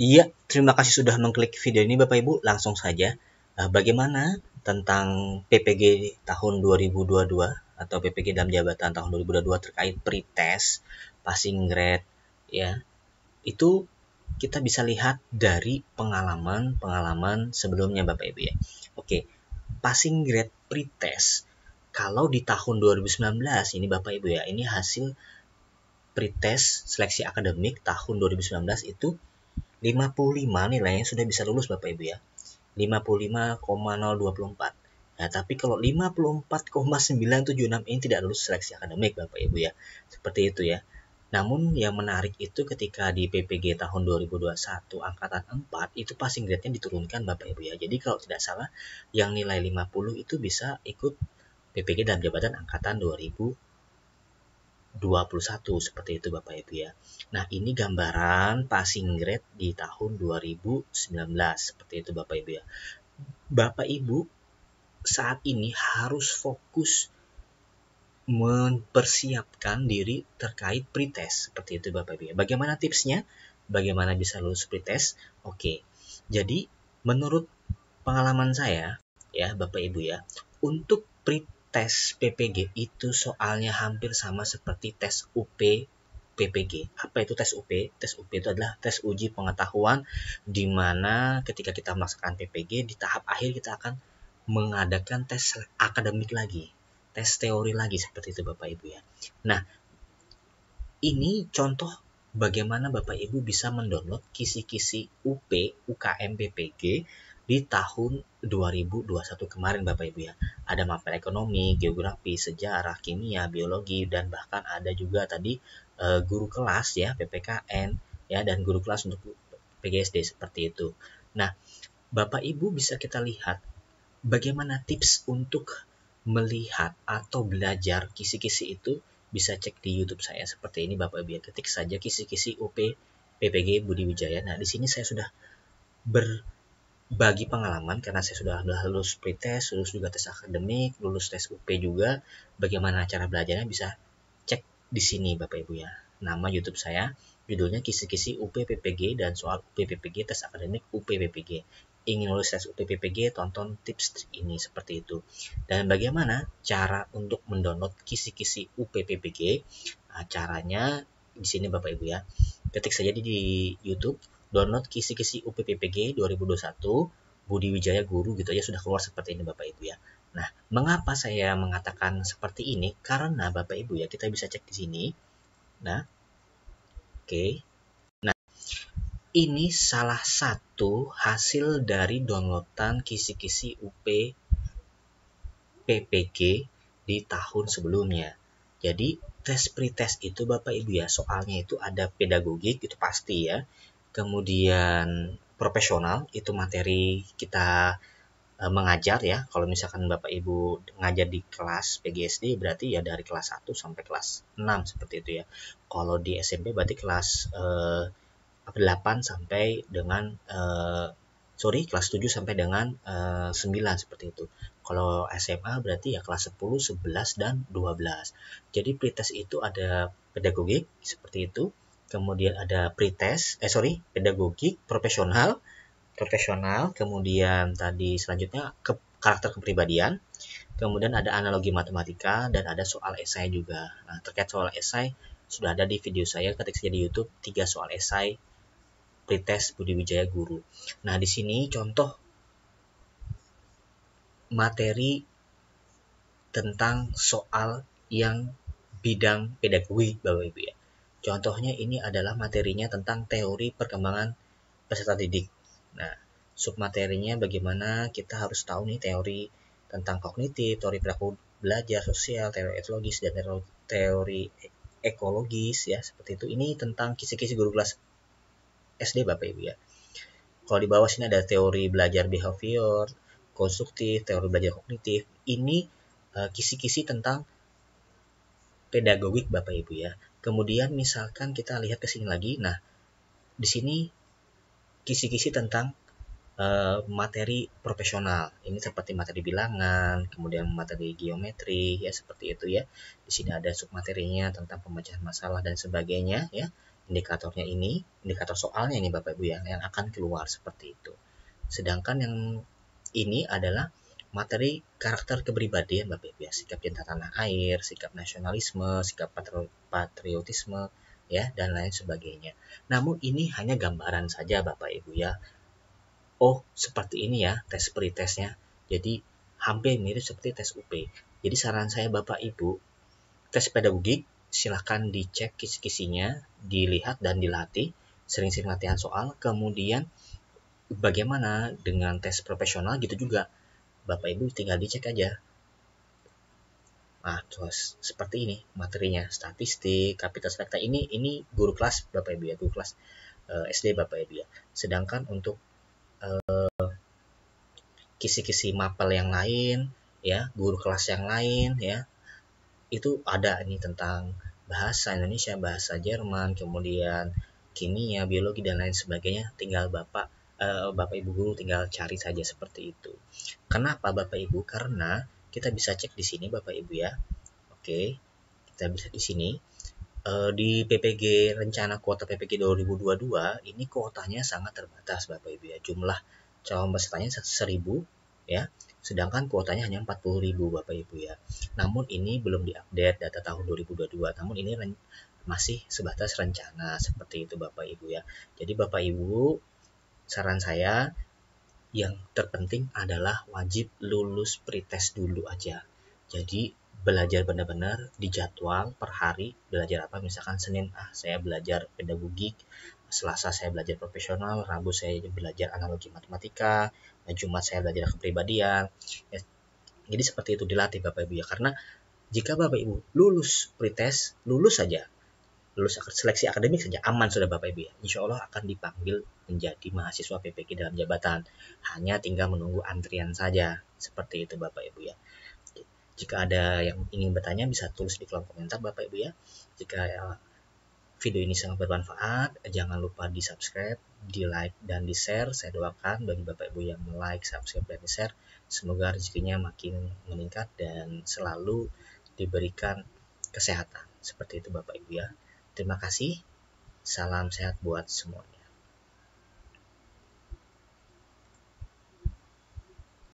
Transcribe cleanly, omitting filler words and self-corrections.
Iya, terima kasih sudah mengklik video ini Bapak Ibu. Langsung saja, bagaimana tentang PPG tahun 2022 atau PPG dalam jabatan tahun 2022 terkait pretest, passing grade, ya. Itu kita bisa lihat dari pengalaman-pengalaman sebelumnya Bapak Ibu ya. Oke, passing grade pretest kalau di tahun 2019 ini Bapak Ibu ya, ini hasil pretest seleksi akademik tahun 2019 itu 55 nilainya sudah bisa lulus Bapak Ibu ya. 55,024. Nah, tapi kalau 54,976 ini tidak lulus seleksi akademik Bapak Ibu ya. Seperti itu ya. Namun yang menarik itu ketika di PPG tahun 2021 angkatan 4 itu passing grade-nya diturunkan Bapak Ibu ya. Jadi kalau tidak salah yang nilai 50 itu bisa ikut PPG dalam jabatan angkatan 2021 seperti itu Bapak Ibu ya. Nah, ini gambaran passing grade di tahun 2019 seperti itu Bapak Ibu ya. Bapak Ibu saat ini harus fokus mempersiapkan diri terkait pretest seperti itu Bapak Ibu ya. Bagaimana tipsnya? Bagaimana bisa lulus pretest? Oke. Jadi menurut pengalaman saya ya Bapak Ibu ya, untuk pretest PPG itu soalnya hampir sama seperti tes UP PPG. Apa itu tes UP? Tes UP itu adalah tes uji pengetahuan di mana ketika kita melaksanakan PPG di tahap akhir kita akan mengadakan tes akademik lagi, tes teori lagi seperti itu Bapak Ibu ya. Nah, ini contoh bagaimana Bapak Ibu bisa mendownload kisi-kisi UP UKM PPG di tahun 2021 kemarin Bapak Ibu ya. Ada mapel ekonomi, geografi, sejarah, kimia, biologi, dan bahkan ada juga tadi guru kelas ya, PPKN ya, dan guru kelas untuk PGSD seperti itu. Nah, Bapak Ibu bisa kita lihat bagaimana tips untuk melihat atau belajar kisi-kisi itu bisa cek di YouTube saya seperti ini Bapak Ibu ya. Ketik saja kisi-kisi UP PPG Budi Wijaya. Nah, di sini saya sudah berbagi pengalaman karena saya sudah lulus pretest, lulus juga tes akademik, lulus tes UP juga. Bagaimana cara belajarnya bisa cek di sini Bapak Ibu ya. Nama YouTube saya judulnya kisi-kisi UP PPG dan soal UP PPG tes akademik UP PPG. Ingin lulus tes UP PPG, tonton tips ini seperti itu. Dan bagaimana cara untuk mendownload kisi-kisi UP PPG? Nah, caranya di sini Bapak Ibu ya. Ketik saja di YouTube download kisi-kisi UP PPG 2021 Budi Wijaya Guru gitu aja sudah keluar seperti ini Bapak Ibu ya. Nah, mengapa saya mengatakan seperti ini? Karena Bapak Ibu ya, kita bisa cek di sini. Nah, oke. Nah, ini salah satu hasil dari downloadan kisi-kisi UP PPG di tahun sebelumnya. Jadi, tes pretest itu Bapak Ibu ya, soalnya itu ada pedagogik, itu pasti ya. Kemudian profesional, itu materi kita mengajar ya. Kalau misalkan Bapak Ibu ngajar di kelas PGSD berarti ya dari kelas 1 sampai kelas 6 seperti itu ya. Kalau di SMP berarti kelas 8 sampai dengan kelas 7 sampai dengan 9 seperti itu. Kalau SMA berarti ya kelas 10, 11 dan 12. Jadi pretest itu ada pedagogik seperti itu. Kemudian ada pedagogik profesional, kemudian tadi selanjutnya karakter kepribadian, kemudian ada analogi matematika, dan ada soal esai juga. Nah, terkait soal esai, sudah ada di video saya, ketik saja di YouTube, 3 soal esai pretest Budi Wijaya Guru. Nah, di sini contoh materi tentang soal yang bidang pedagogi Bapak Ibu ya. Contohnya ini adalah materinya tentang teori perkembangan peserta didik. Nah, submaterinya bagaimana kita harus tahu nih teori tentang kognitif, teori perilaku belajar sosial, teori etologis, dan teori ekologis ya, seperti itu. Ini tentang kisi-kisi guru kelas SD Bapak Ibu ya. Kalau di bawah sini ada teori belajar behavior, konstruktif, teori belajar kognitif. Ini kisi-kisi tentang pedagogik Bapak Ibu ya. Kemudian misalkan kita lihat ke sini lagi. Nah, di sini kisi-kisi tentang materi profesional. Ini seperti materi bilangan, kemudian materi geometri ya seperti itu ya. Di sini ada submaterinya tentang pemecahan masalah dan sebagainya ya. indikatornya ini, indikator soalnya ini Bapak Ibu ya, yang akan keluar seperti itu. Sedangkan yang ini adalah materi karakter kepribadian Bapak Ibu ya, sikap cinta tanah air, sikap nasionalisme, sikap patriotisme, ya, dan lain sebagainya. Namun ini hanya gambaran saja Bapak Ibu ya. Oh, seperti ini ya tes pretestnya. Jadi hampir mirip seperti tes UP. Jadi saran saya Bapak Ibu, tes pedagogik silahkan dicek kisi-kisinya, dilihat dan dilatih, sering-sering latihan soal, kemudian bagaimana dengan tes profesional gitu juga. Bapak Ibu tinggal dicek aja. Nah, terus seperti ini materinya, statistik, kapitalitas fakta ini guru kelas Bapak Ibu ya, guru kelas SD Bapak Ibu ya. Sedangkan untuk kisi-kisi mapel yang lain ya, guru kelas yang lain ya, itu ada nih tentang bahasa Indonesia, bahasa Jerman, kemudian kimia, biologi dan lain sebagainya. Tinggal Bapak Ibu guru tinggal cari saja seperti itu. Kenapa Bapak Ibu? Karena kita bisa cek di sini Bapak Ibu ya. Oke, kita bisa di sini. Di PPG rencana kuota PPG 2022 ini kuotanya sangat terbatas Bapak Ibu ya. Jumlah calon pesertanya 1.000 ya. Sedangkan kuotanya hanya 40.000 Bapak Ibu ya. Namun ini belum diupdate data tahun 2022. Namun ini masih sebatas rencana seperti itu Bapak Ibu ya. Jadi Bapak Ibu, saran saya yang terpenting adalah wajib lulus pretest dulu aja. Jadi belajar benar-benar dijadwal per hari, belajar apa, misalkan Senin saya belajar pedagogik, Selasa saya belajar profesional, Rabu saya belajar analogi matematika, Jumat saya belajar kepribadian. Ya, jadi seperti itu dilatih Bapak Ibu ya, karena jika Bapak Ibu lulus pretest, lulus saja, lulus seleksi akademik saja aman sudah Bapak Ibu ya. Insya Allah akan dipanggil menjadi mahasiswa PPG dalam jabatan. Hanya tinggal menunggu antrian saja. Seperti itu Bapak Ibu ya. Jika ada yang ingin bertanya bisa tulis di kolom komentar Bapak Ibu ya. Jika video ini sangat bermanfaat, jangan lupa di subscribe, di like, dan di share. Saya doakan bagi Bapak Ibu yang like, subscribe, dan di share, semoga rezekinya makin meningkat dan selalu diberikan kesehatan. Seperti itu Bapak Ibu ya. Terima kasih. Salam sehat buat semuanya.